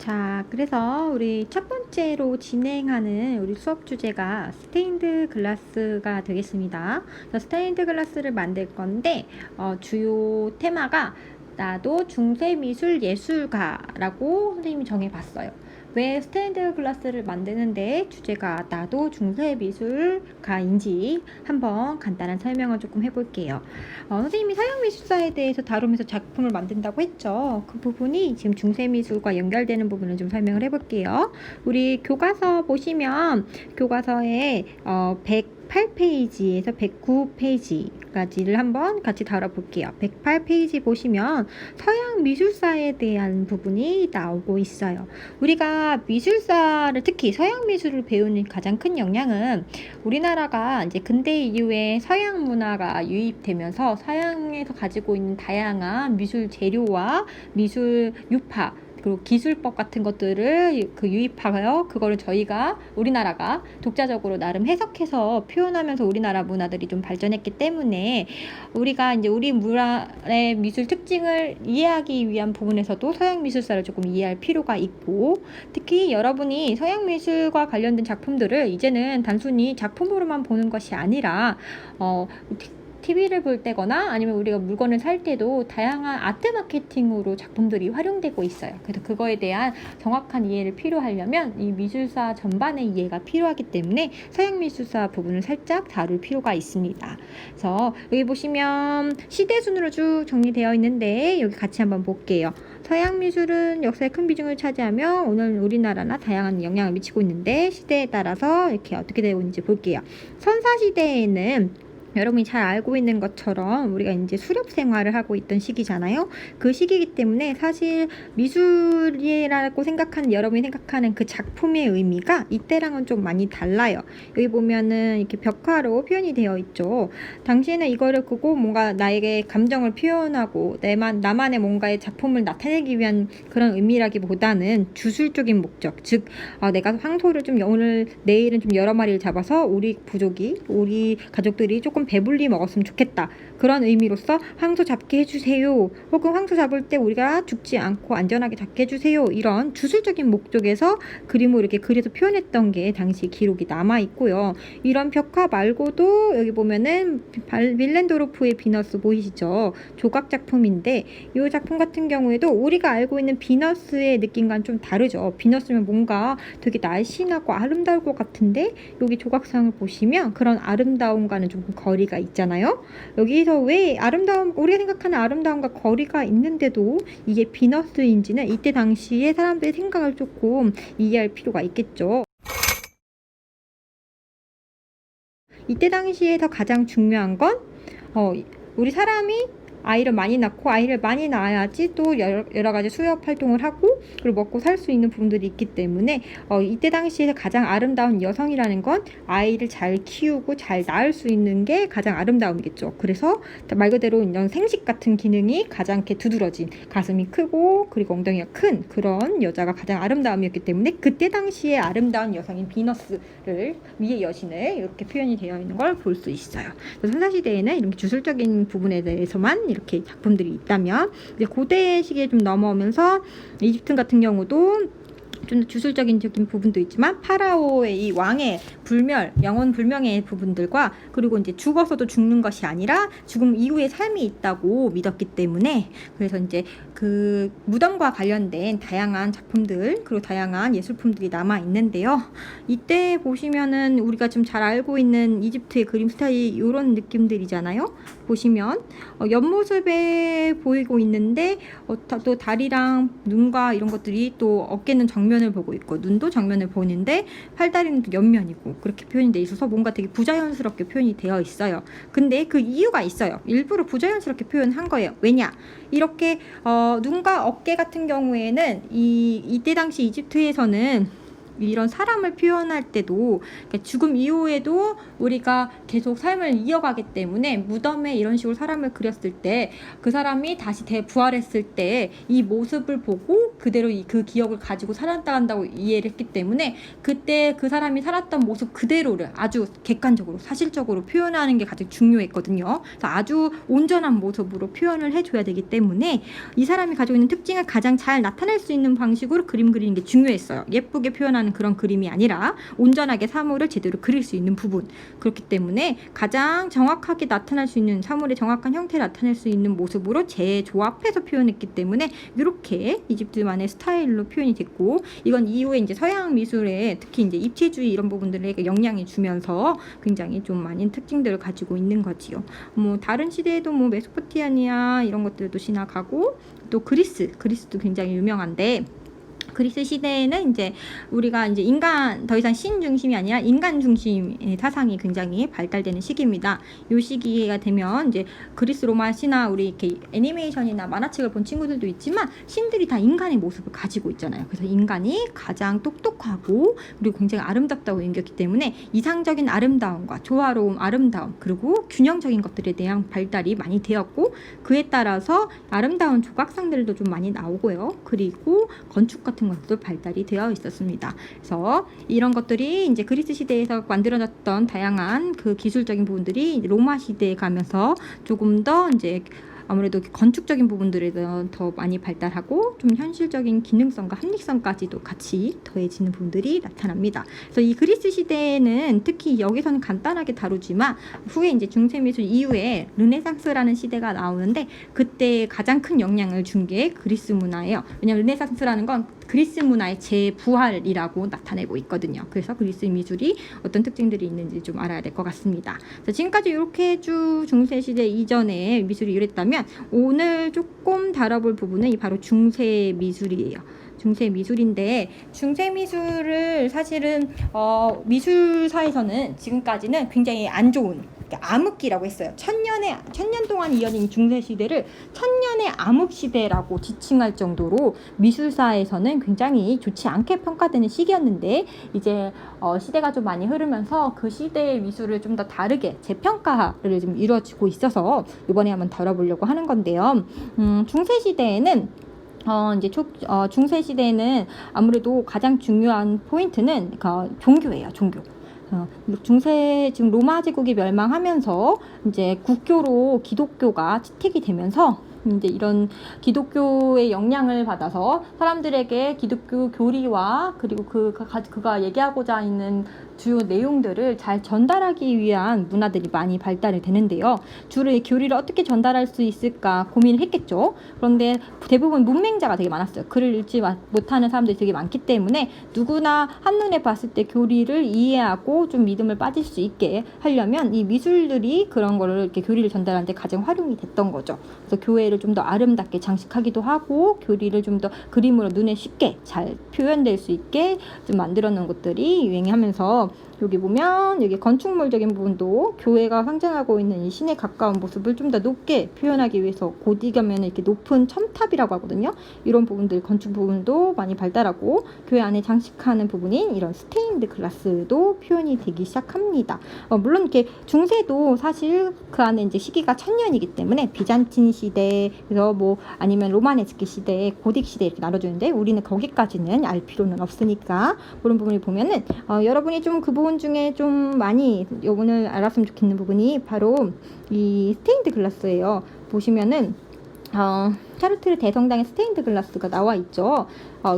자, 그래서 우리 첫 번째로 진행하는 우리 수업 주제가 스테인드 글라스가 되겠습니다. 그래서 스테인드 글라스를 만들 건데 주요 테마가 나도 중세미술 예술가라고 선생님이 정해봤어요. 왜 스테인드 글라스를 만드는데 주제가 나도 중세미술가인지 한번 간단한 설명을 조금 해볼게요. 선생님이 서양미술사에 대해서 다루면서 작품을 만든다고 했죠. 그 부분이 지금 중세미술과 연결되는 부분을 좀 설명을 해볼게요. 우리 교과서 보시면 교과서에 108페이지에서 109페이지까지를 한번 같이 다뤄볼게요. 108페이지 보시면 서양 미술사에 대한 부분이 나오고 있어요. 우리가 미술사를 특히 서양 미술을 배우는 가장 큰 영향은 우리나라가 이제 근대 이후에 서양 문화가 유입되면서 서양에서 가지고 있는 다양한 미술 재료와 미술 유파 그리고 기술법 같은 것들을 유입하여 그거를 저희가 우리나라가 독자적으로 나름 해석해서 표현하면서 우리나라 문화들이 좀 발전했기 때문에 우리가 이제 우리 문화의 미술 특징을 이해하기 위한 부분에서도 서양 미술사를 조금 이해할 필요가 있고, 특히 여러분이 서양 미술과 관련된 작품들을 이제는 단순히 작품으로만 보는 것이 아니라 TV를 볼 때거나 아니면 우리가 물건을 살 때도 다양한 아트 마케팅으로 작품들이 활용되고 있어요. 그래서 그거에 대한 정확한 이해를 필요하려면 이 미술사 전반의 이해가 필요하기 때문에 서양 미술사 부분을 살짝 다룰 필요가 있습니다. 그래서 여기 보시면 시대 순으로 쭉 정리되어 있는데 여기 같이 한번 볼게요. 서양 미술은 역사에 큰 비중을 차지하며 오늘 우리나라나 다양한 영향을 미치고 있는데 시대에 따라서 이렇게 어떻게 되고 있는지 볼게요. 선사시대에는 여러분이 잘 알고 있는 것처럼 우리가 이제 수렵 생활을 하고 있던 시기잖아요. 그 시기이기 때문에 사실 미술이라고 생각하는 여러분이 생각하는 그 작품의 의미가 이때랑은 좀 많이 달라요. 여기 보면은 이렇게 벽화로 표현이 되어 있죠. 당시에는 이거를 보고 뭔가 나에게 감정을 표현하고 나만의 뭔가의 작품을 나타내기 위한 그런 의미라기보다는 주술적인 목적, 즉 내가 황소를 좀 오늘 내일은 좀 여러 마리를 잡아서 우리 가족들이 조금 배불리 먹었으면 좋겠다. 그런 의미로서 황소 잡게 해주세요. 혹은 황소 잡을 때 우리가 죽지 않고 안전하게 잡게 해주세요. 이런 주술적인 목적에서 그림으로 이렇게 그려서 표현했던 게 당시 기록이 남아 있고요. 이런 벽화 말고도 여기 보면은 빌렌도르프의 비너스 보이시죠? 조각 작품인데 이 작품 같은 경우에도 우리가 알고 있는 비너스의 느낌과는 좀 다르죠. 비너스면 뭔가 되게 날씬하고 아름다울 것 같은데 여기 조각상을 보시면 그런 아름다움과는 조금 거리가 있잖아요. 여기서 왜 우리가 생각하는 아름다움과 거리가 있는데도 이게 비너스인지는 이때 당시에 사람들의 생각을 조금 이해할 필요가 있겠죠. 이때 당시에서 가장 중요한 건 우리 사람이 아이를 많이 낳고 아이를 많이 낳아야지 또 여러 가지 수협 활동을 하고 그리고 먹고 살 수 있는 부분들이 있기 때문에 이때 당시에 가장 아름다운 여성이라는 건 아이를 잘 키우고 잘 낳을 수 있는 게 가장 아름다움이겠죠. 그래서 말 그대로 이런 생식 같은 기능이 가장 이렇게 두드러진 가슴이 크고 그리고 엉덩이가 큰 그런 여자가 가장 아름다움이었기 때문에 그때 당시에 아름다운 여성인 비너스를 위의 여신을 이렇게 표현이 되어 있는 걸 볼 수 있어요. 선사시대에는 이렇게 주술적인 부분에 대해서만 이렇게 작품들이 있다면 이제 고대 시기에 좀 넘어오면서 이집트 같은 경우도 좀 주술적인 부분도 있지만 파라오의 이 왕의 영혼 불명의 부분들과 그리고 이제 죽어서도 죽는 것이 아니라 죽음 이후의 삶이 있다고 믿었기 때문에 그래서 이제 그 무덤과 관련된 다양한 작품들 그리고 다양한 예술품들이 남아 있는데요. 이때 보시면은 우리가 좀 잘 알고 있는 이집트의 그림 스타일이 이런 느낌들이잖아요. 보시면 옆모습에 보이고 있는데 또 다리랑 눈과 이런 것들이 또 어깨는 정면을 보고 있고 눈도 정면을 보는데 팔다리는 또 옆면이고 그렇게 표현이 돼 있어서 뭔가 되게 부자연스럽게 표현이 되어 있어요. 근데 그 이유가 있어요. 일부러 부자연스럽게 표현한 거예요. 왜냐? 이렇게 눈과 어깨 같은 경우에는 이때 당시 이집트에서는 이런 사람을 표현할 때도 죽음 이후에도 우리가 계속 삶을 이어가기 때문에 무덤에 이런 식으로 사람을 그렸을 때 그 사람이 다시 대부활했을 때 이 모습을 보고 그대로 그 기억을 가지고 살아간다고 이해를 했기 때문에 그때 그 사람이 살았던 모습 그대로를 아주 객관적으로 사실적으로 표현하는 게 가장 중요했거든요. 그래서 아주 온전한 모습으로 표현을 해줘야 되기 때문에 이 사람이 가지고 있는 특징을 가장 잘 나타낼 수 있는 방식으로 그림 그리는 게 중요했어요. 예쁘게 표현하는 그런 그림이 아니라 온전하게 사물을 제대로 그릴 수 있는 부분. 그렇기 때문에 가장 정확하게 나타날 수 있는 사물의 정확한 형태를 나타낼 수 있는 모습으로 재조합해서 표현했기 때문에 이렇게 이집트만의 스타일로 표현이 됐고, 이건 이후에 이제 서양 미술에 특히 이제 입체주의 이런 부분들에 영향이 주면서 굉장히 좀 많은 특징들을 가지고 있는 거지요. 뭐 다른 시대에도 뭐 메소포타미아 이런 것들도 지나가고, 또 그리스도 굉장히 유명한데, 그리스 시대에는 이제 우리가 이제 인간, 더 이상 신 중심이 아니라 인간 중심의 사상이 굉장히 발달되는 시기입니다. 이 시기가 되면 이제 그리스 로마 신화, 우리 이렇게 애니메이션이나 만화책을 본 친구들도 있지만 신들이 다 인간의 모습을 가지고 있잖아요. 그래서 인간이 가장 똑똑하고 그리고 굉장히 아름답다고 여겼기 때문에 이상적인 아름다움과 조화로움, 아름다움, 그리고 균형적인 것들에 대한 발달이 많이 되었고, 그에 따라서 아름다운 조각상들도 좀 많이 나오고요. 그리고 건축 같은 것도 발달이 되어 있었습니다. 그래서 이런 것들이 이제 그리스 시대에서 만들어졌던 다양한 그 기술적인 부분들이 로마 시대에 가면서 조금 더 이제 아무래도 건축적인 부분들에 더 많이 발달하고 좀 현실적인 기능성과 합리성까지도 같이 더해지는 부분들이 나타납니다. 그래서 이 그리스 시대에는 특히 여기서는 간단하게 다루지만 후에 이제 중세미술 이후에 르네상스라는 시대가 나오는데 그때 가장 큰 영향을 준 게 그리스 문화예요. 왜냐하면 르네상스라는 건 그리스 문화의 재부활이라고 나타내고 있거든요. 그래서 그리스 미술이 어떤 특징들이 있는지 좀 알아야 될 것 같습니다. 그래서 지금까지 이렇게 쭉 중세시대 이전에 미술이 이랬다면 오늘 조금 다뤄볼 부분은 바로 중세 미술이에요. 중세 미술인데, 중세 미술을 사실은 미술사에서는 지금까지는 굉장히 안 좋은 암흑기라고 했어요. 천년 동안 이어진 중세 시대를 천년의 암흑 시대라고 지칭할 정도로 미술사에서는 굉장히 좋지 않게 평가되는 시기였는데, 이제 시대가 좀 많이 흐르면서 그 시대의 미술을 좀 더 다르게 재평가를 좀 이루어지고 있어서 이번에 한번 다뤄보려고 하는 건데요. 중세 시대에는 이제 중세 시대에는 아무래도 가장 중요한 포인트는 종교예요. 종교. 중세 지금 로마 제국이 멸망하면서 이제 국교로 기독교가 채택이 되면서 이제 이런 기독교의 영향을 받아서 사람들에게 기독교 교리와 그리고 그가 얘기하고자 있는 주요 내용들을 잘 전달하기 위한 문화들이 많이 발달이 되는데요. 주로 이 교리를 어떻게 전달할 수 있을까 고민을 했겠죠. 그런데 대부분 문맹자가 되게 많았어요. 글을 읽지 못하는 사람들이 되게 많기 때문에 누구나 한눈에 봤을 때 교리를 이해하고 좀 믿음을 빠질 수 있게 하려면 이 미술들이 그런 거를 이렇게 교리를 전달하는데 가장 활용이 됐던 거죠. 그래서 교회를 좀 더 아름답게 장식하기도 하고 교리를 좀 더 그림으로 눈에 쉽게 잘 표현될 수 있게 좀 만들어 놓은 것들이 유행하면서, 여기 보면 여기 건축물적인 부분도 교회가 상징하고 있는 이 신에 가까운 모습을 좀 더 높게 표현하기 위해서 곧이가면 이렇게 높은 첨탑이라고 하거든요. 이런 부분들, 건축 부분도 많이 발달하고 교회 안에 장식하는 부분인 이런 스테인드 글라스도 표현이 되기 시작합니다. 물론 이렇게 중세도 사실 그 안에 이제 시기가 천년이기 때문에 비잔틴 시대, 그래서 뭐 아니면 로마네스크 시대, 고딕 시대 이렇게 나눠주는데 우리는 거기까지는 알 필요는 없으니까 그런 부분을 보면은 여러분이 좀 그 부분 중에 좀 많이 오늘 알았으면 좋겠는 부분이 바로 이 스테인드 글라스예요. 보시면은 샤르트르 대성당의 스테인드 글라스가 나와 있죠.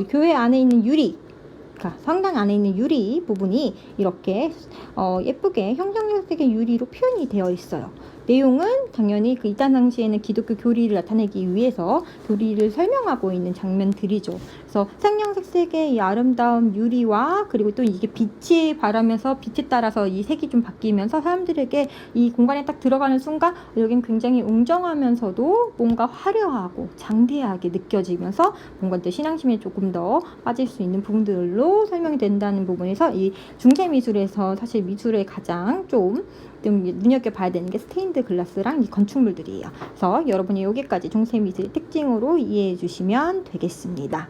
교회 안에 있는 유리, 성당 안에 있는 유리 부분이 이렇게 예쁘게 형형색의 유리로 표현이 되어 있어요. 내용은 당연히 그 이단 당시에는 기독교 교리를 나타내기 위해서 교리를 설명하고 있는 장면들이죠. 그래서 생형색색의 이 아름다운 유리와 그리고 또 이게 빛이 바라면서 빛에 따라서 이 색이 좀 바뀌면서 사람들에게 이 공간에 딱 들어가는 순간 여긴 굉장히 웅장하면서도 뭔가 화려하고 장대하게 느껴지면서 뭔가 또 신앙심에 조금 더 빠질 수 있는 부분들로 설명이 된다는 부분에서 이 중세 미술에서 사실 미술의 가장 좀 눈여겨봐야 되는 게 스테인드 글라스랑 이 건축물들이에요. 그래서 여러분이 여기까지 중세 미술의 특징으로 이해해 주시면 되겠습니다.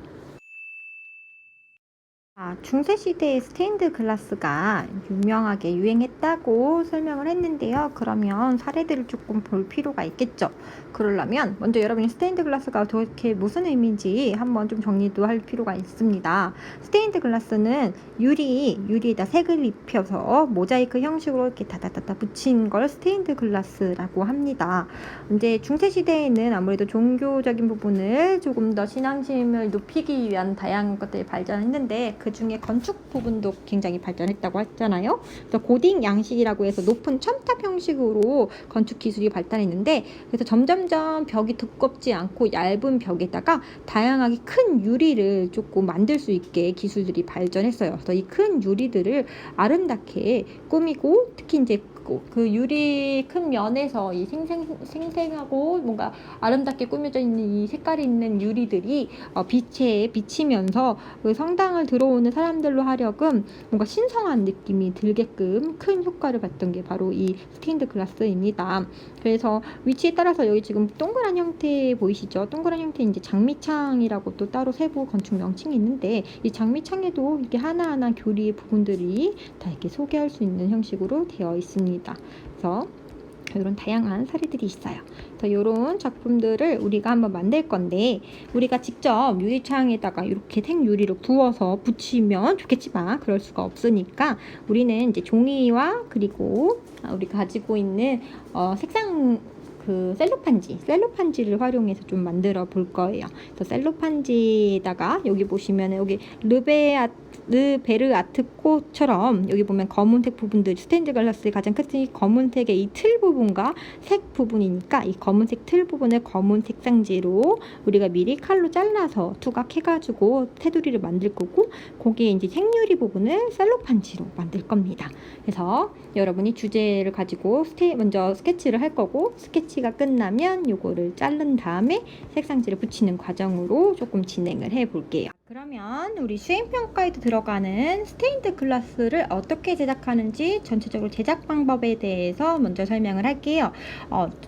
자, 중세시대에 스테인드 글라스가 유명하게 유행했다고 설명을 했는데요. 그러면 사례들을 조금 볼 필요가 있겠죠. 그러려면 먼저 여러분이 스테인드 글라스가 도대체 무슨 의미인지 한번 좀 정리도 할 필요가 있습니다. 스테인드 글라스는 유리에다 색을 입혀서 모자이크 형식으로 이렇게 다다다다 붙인 걸 스테인드 글라스라고 합니다. 이제 중세시대에는 아무래도 종교적인 부분을 조금 더 신앙심을 높이기 위한 다양한 것들이 발전했는데 그 중에 건축 부분도 굉장히 발전했다고 했잖아요. 그래서 고딩 양식이라고 해서 높은 첨탑 형식으로 건축 기술이 발달했는데 그래서 점점점 벽이 두껍지 않고 얇은 벽에다가 다양하게 큰 유리를 조금 만들 수 있게 기술들이 발전했어요. 그래서 이 큰 유리들을 아름답게 꾸미고 특히 이제 그 유리 큰 면에서 이 생생하고 뭔가 아름답게 꾸며져 있는 이 색깔이 있는 유리들이 빛에 비치면서 그 성당을 들어오는 사람들로 하여금 뭔가 신성한 느낌이 들게끔 큰 효과를 봤던 게 바로 이 스테인드 글라스입니다. 그래서 위치에 따라서 여기 지금 동그란 형태 보이시죠? 동그란 형태 이제 장미창이라고 또 따로 세부 건축 명칭이 있는데 이 장미창에도 이렇게 하나하나 교리의 부분들이 다 이렇게 소개할 수 있는 형식으로 되어 있습니다. 그래서 이런 다양한 사례들이 있어요. 그래서 이런 작품들을 우리가 한번 만들 건데 우리가 직접 유리창에다가 이렇게 생유리를 부어서 붙이면 좋겠지만 그럴 수가 없으니까 우리는 이제 종이와 그리고 우리가 가지고 있는 색상 그 셀로판지를 활용해서 좀 만들어 볼 거예요. 그래서 셀로판지에다가 여기 보시면 여기 르베르아트코처럼 여기 보면 검은색 부분들 스테인드 글라스의 가장 큰 특징이 검은색의 이 틀 부분과 색 부분이니까 이 검은색 틀 부분을 검은 색상지로 우리가 미리 칼로 잘라서 투각해가지고 테두리를 만들 거고 거기에 이제 생유리 부분을 셀로판지로 만들 겁니다. 그래서 여러분이 주제를 가지고 먼저 스케치를 할 거고 스케치가 끝나면 요거를 자른 다음에 색상지를 붙이는 과정으로 조금 진행을 해 볼게요. 그러면 우리 수행평가에도 들어가는 스테인드 글라스를 어떻게 제작하는지 전체적으로 제작 방법에 대해서 먼저 설명을 할게요.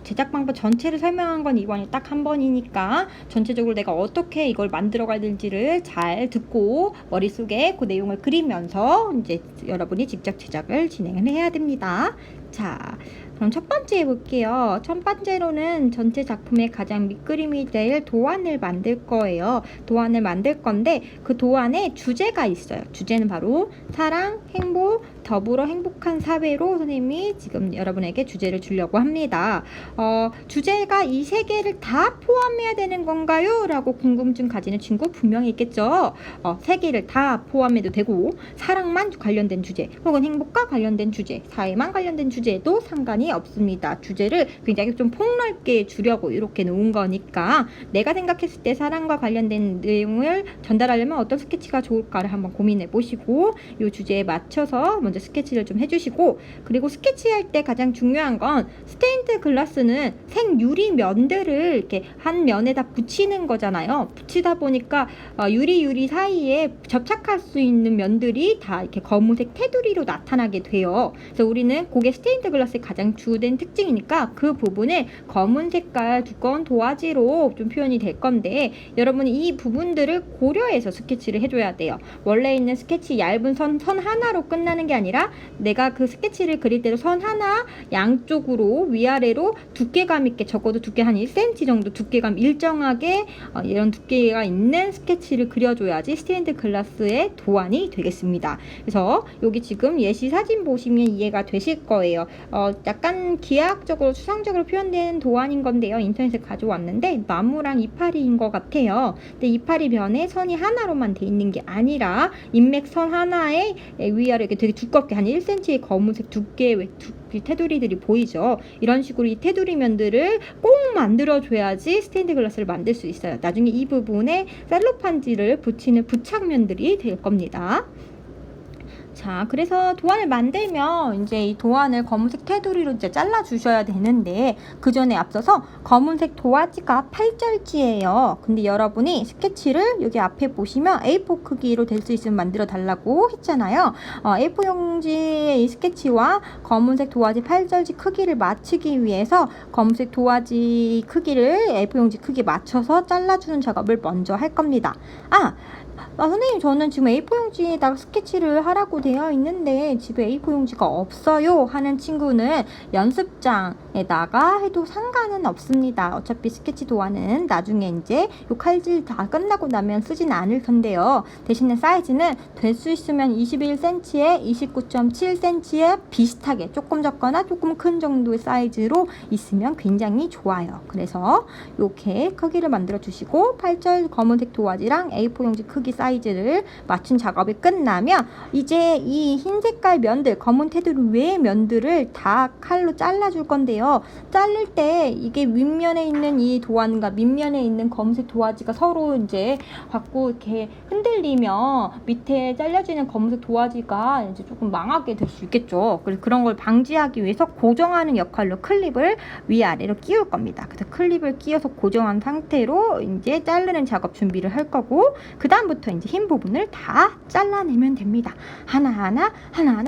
제작 방법 전체를 설명한 건 이번에 딱 한 번이니까 전체적으로 내가 어떻게 이걸 만들어 가야 될지를 잘 듣고 머릿속에 그 내용을 그리면서 이제 여러분이 직접 제작을 진행을 해야 됩니다. 자, 그럼 첫 번째 해볼게요. 첫 번째로는 전체 작품의 가장 밑그림이 될 도안을 만들 거예요. 도안을 만들 건데 그 도안에 주제가 있어요. 주제는 바로 사랑, 행복, 더불어 행복한 사회로 선생님이 지금 여러분에게 주제를 주려고 합니다. 주제가 이 세 개를 다 포함해야 되는 건가요? 라고 궁금증 가지는 친구 분명히 있겠죠. 세 개를 다 포함해도 되고 사랑만 관련된 주제 혹은 행복과 관련된 주제, 사회만 관련된 주제도 상관이 없습니다. 주제를 굉장히 좀 폭넓게 주려고 이렇게 놓은 거니까 내가 생각했을 때 사랑과 관련된 내용을 전달하려면 어떤 스케치가 좋을까를 한번 고민해 보시고 이 주제에 맞춰서 먼저 스케치를 좀 해주시고 그리고 스케치할 때 가장 중요한 건 스테인드 글라스는 생유리 면들을 이렇게 한 면에다 붙이는 거잖아요. 붙이다 보니까 유리 사이에 접착할 수 있는 면들이 다 이렇게 검은색 테두리로 나타나게 돼요. 그래서 우리는 그게 스테인드 글라스의 가장 주된 특징이니까 그 부분을 검은 색깔 두꺼운 도화지로 좀 표현이 될 건데 여러분이 이 부분들을 고려해서 스케치를 해줘야 돼요. 원래 있는 스케치 얇은 선 하나로 끝나는 게 아니라 내가 그 스케치를 그릴 때도 선 하나 양쪽으로 위아래로 두께감 있게 적어도 두께 한 1cm 정도 두께감 일정하게 이런 두께가 있는 스케치를 그려줘야지 스테인드 글라스의 도안이 되겠습니다. 그래서 여기 지금 예시 사진 보시면 이해가 되실 거예요. 약간 기하학적으로 추상적으로 표현된 도안인 건데요. 인터넷에 가져왔는데 나무랑 이파리인 것 같아요. 근데 이파리 면에 선이 하나로만 돼 있는 게 아니라 인맥선 하나에 위아래 이렇게 되게 두껍게 한 1cm의 검은색 두께의 테두리들이 보이죠. 이런 식으로 이 테두리 면들을 꼭 만들어줘야지 스테인드 글라스를 만들 수 있어요. 나중에 이 부분에 셀로판지를 붙이는 부착면들이 될 겁니다. 자, 그래서 도안을 만들면 이제 이 도안을 검은색 테두리로 이제 잘라 주셔야 되는데 그 전에 앞서서 검은색 도화지가 8절지예요. 근데 여러분이 스케치를 여기 앞에 보시면 A4 크기로 될 수 있으면 만들어 달라고 했잖아요. A4 용지의 이 스케치와 검은색 도화지 8절지 크기를 맞추기 위해서 검은색 도화지 크기를 A4 용지 크기에 맞춰서 잘라주는 작업을 먼저 할 겁니다. 선생님 저는 지금 A4 용지에다가 스케치를 하라고 되어 있는데 집에 A4 용지가 없어요 하는 친구는 연습장에다가 해도 상관은 없습니다. 어차피 스케치 도안은 나중에 이제 요 칼질 다 끝나고 나면 쓰진 않을 텐데요. 대신에 사이즈는 될 수 있으면 21cm에 29.7cm에 비슷하게 조금 작거나 조금 큰 정도의 사이즈로 있으면 굉장히 좋아요. 그래서 이렇게 크기를 만들어 주시고 8절 검은색 도화지랑 A4 용지 크기 사이즈를 맞춘 작업이 끝나면 이제 이 흰 색깔 면들, 검은 테두리 외의 면들을 다 칼로 잘라 줄 건데요. 자를 때 이게 윗면에 있는 이 도안과 밑면에 있는 검은색 도화지가 서로 이제 갖고 이렇게 흔들리면 밑에 잘려지는 검은색 도화지가 이제 조금 망하게 될 수 있겠죠. 그래서 그런 걸 방지하기 위해서 고정하는 역할로 클립을 위아래로 끼울 겁니다. 그래서 클립을 끼워서 고정한 상태로 이제 자르는 작업 준비를 할 거고, 그 다음부터 이제 흰 부분을 다 잘라내면 됩니다. 하나하나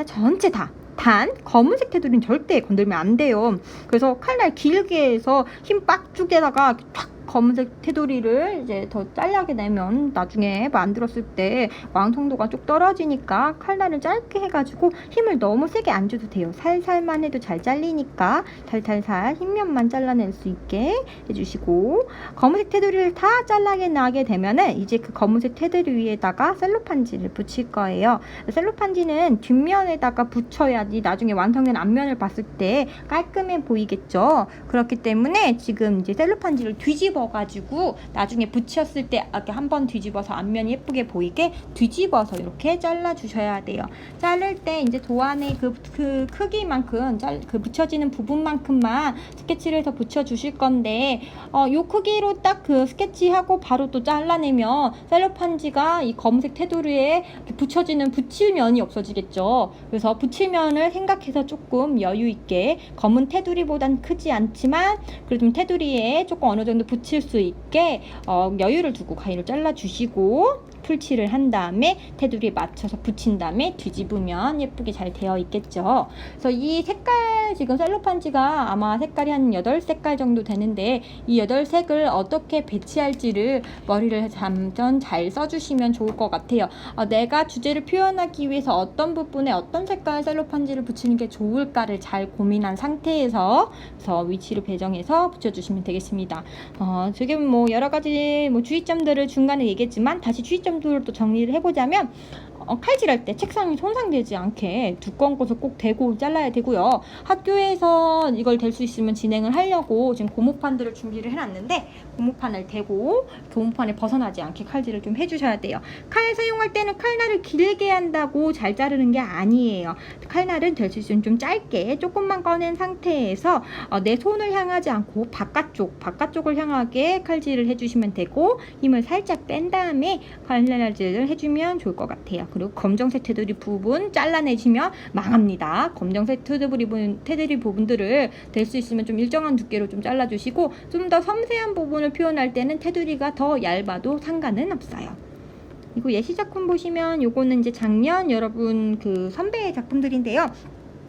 전체 다. 단 검은색 테두리는 절대 건들면 안 돼요. 그래서 칼날 길게 해서 흰 빡죽에다가 탁 검은색 테두리를 이제 더 잘라게 되면 나중에 만들었을 때 완성도가 쭉 떨어지니까 칼날을 짧게 해가지고 힘을 너무 세게 안 줘도 돼요. 살살만 해도 잘 잘리니까 살살살 흰면만 잘라낼 수 있게 해주시고, 검은색 테두리를 다 잘라게 나게 되면은 이제 그 검은색 테두리 위에다가 셀로판지를 붙일 거예요. 셀로판지는 뒷면에다가 붙여야지 나중에 완성된 앞면을 봤을 때 깔끔해 보이겠죠. 그렇기 때문에 지금 이제 셀로판지를 뒤집어 가지고 나중에 붙였을 때 이렇게 한번 뒤집어서 앞면이 예쁘게 보이게 뒤집어서 이렇게 잘라 주셔야 돼요. 자를 때 이제 도안의 그 크기만큼 그 붙여지는 부분만큼만 스케치를 해서 붙여 주실 건데, 요 크기로 딱 그 스케치하고 바로 또 잘라내면 셀로판지가 이 검은색 테두리에 붙여지는 붙일면이 없어지겠죠. 그래서 붙일면을 생각해서 조금 여유 있게, 검은 테두리보단 크지 않지만 그래도 좀 테두리에 조금 어느 정도 붙일 수 있게 여유를 두고 가위로 잘라주시고, 풀칠을 한 다음에 테두리에 맞춰서 붙인 다음에 뒤집으면 예쁘게 잘 되어 있겠죠. 그래서 이 색깔, 지금 셀로판지가 아마 색깔이 한 8색깔 정도 되는데 이 8색을 어떻게 배치할지를 머리를 잠깐 잘 써주시면 좋을 것 같아요. 내가 주제를 표현하기 위해서 어떤 부분에 어떤 색깔 셀로판지를 붙이는 게 좋을까를 잘 고민한 상태에서 그래서 위치를 배정해서 붙여주시면 되겠습니다. 지금 뭐 여러가지 주의점들을 중간에 얘기했지만 다시 주의점들을 또 정리를 해보자면, 칼질할 때 책상이 손상되지 않게 두꺼운 것을 꼭 대고 잘라야 되고요. 학교에서 이걸 댈 수 있으면 진행을 하려고 지금 고무판들을 준비를 해놨는데 고무판을 대고 고무판에 벗어나지 않게 칼질을 좀 해주셔야 돼요. 칼 사용할 때는 칼날을 길게 한다고 잘 자르는 게 아니에요. 칼날은 될 수 있으면 좀 짧게 조금만 꺼낸 상태에서 내 손을 향하지 않고 바깥쪽을 향하게 칼질을 해주시면 되고, 힘을 살짝 뺀 다음에 칼날질을 해주면 좋을 것 같아요. 그리고 검정색 테두리 부분 잘라내시면 망합니다. 검정색 테두리 부분들을 될 수 있으면 좀 일정한 두께로 좀 잘라주시고, 좀 더 섬세한 부분을 표현할 때는 테두리가 더 얇아도 상관은 없어요. 그리고 예시 작품 보시면 요거는 이제 작년 여러분 그 선배의 작품들인데요.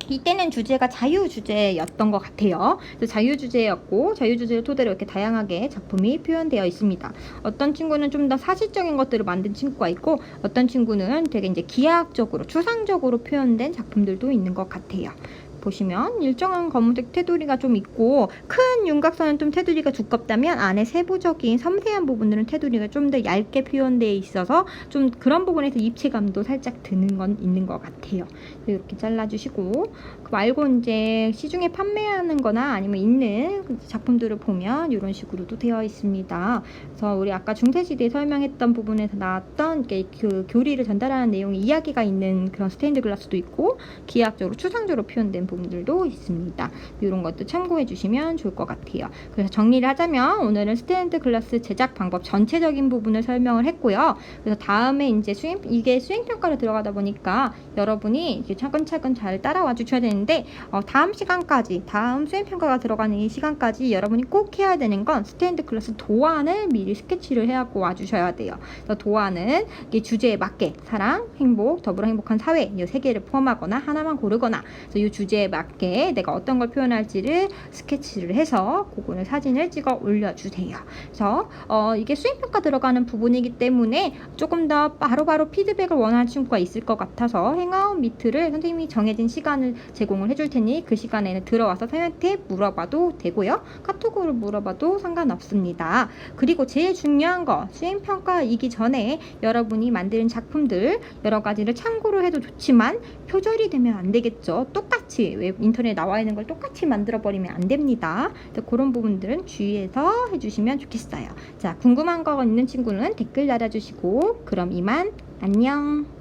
이때는 주제가 자유주제였던 것 같아요. 자유주제였고 자유주제를 토대로 이렇게 다양하게 작품이 표현되어 있습니다. 어떤 친구는 좀 더 사실적인 것들을 만든 친구가 있고, 어떤 친구는 되게 이제 기하학적으로 추상적으로 표현된 작품들도 있는 것 같아요. 보시면 일정한 검은색 테두리가 좀 있고, 큰 윤곽선은 좀 테두리가 두껍다면 안에 세부적인 섬세한 부분들은 테두리가 좀 더 얇게 표현되어 있어서 좀 그런 부분에서 입체감도 살짝 드는 건 있는 것 같아요. 이렇게 잘라주시고, 그 말고 이제 시중에 판매하는 거나 아니면 있는 작품들을 보면 이런 식으로도 되어 있습니다. 그래서 우리 아까 중세시대에 설명했던 부분에서 나왔던 그 교리를 전달하는 내용이 이야기가 있는 그런 스테인드 글라스도 있고, 기하학적으로 추상적으로 표현된 부분들도 있습니다. 이런 것도 참고해 주시면 좋을 것 같아요. 그래서 정리를 하자면 오늘은 스테인드 글라스 제작 방법 전체적인 부분을 설명을 했고요. 그래서 다음에 이제 이게 수행평가로 들어가다 보니까 여러분이 이제 차근차근 잘 따라와 주셔야 되는데, 다음 수행평가가 들어가는 이 시간까지 여러분이 꼭 해야 되는 건 스테인드 글라스 도안을 미리 스케치를 해갖고 와주셔야 돼요. 그래서 도안은 이게 주제에 맞게 사랑, 행복, 더불어 행복한 사회 이 세 개를 포함하거나 하나만 고르거나, 그래서 이 주제 주제에 맞게 내가 어떤 걸 표현할지를 스케치를 해서 그거는 사진을 찍어 올려주세요. 그래서 이게 수행평가 들어가는 부분이기 때문에 조금 더 바로바로 피드백을 원하는 친구가 있을 것 같아서 행아웃 미트를 선생님이 정해진 시간을 제공을 해줄 테니 그 시간에는 들어와서 선생님한테 물어봐도 되고요. 카톡으로 물어봐도 상관없습니다. 그리고 제일 중요한 거, 수행평가이기 전에 여러분이 만드는 작품들 여러 가지를 참고를 해도 좋지만 표절이 되면 안 되겠죠. 똑같이 인터넷에 나와 있는 걸 똑같이 만들어 버리면 안 됩니다. 그런 부분들은 주의해서 해주시면 좋겠어요. 자, 궁금한 거 있는 친구는 댓글 달아주시고, 그럼 이만 안녕.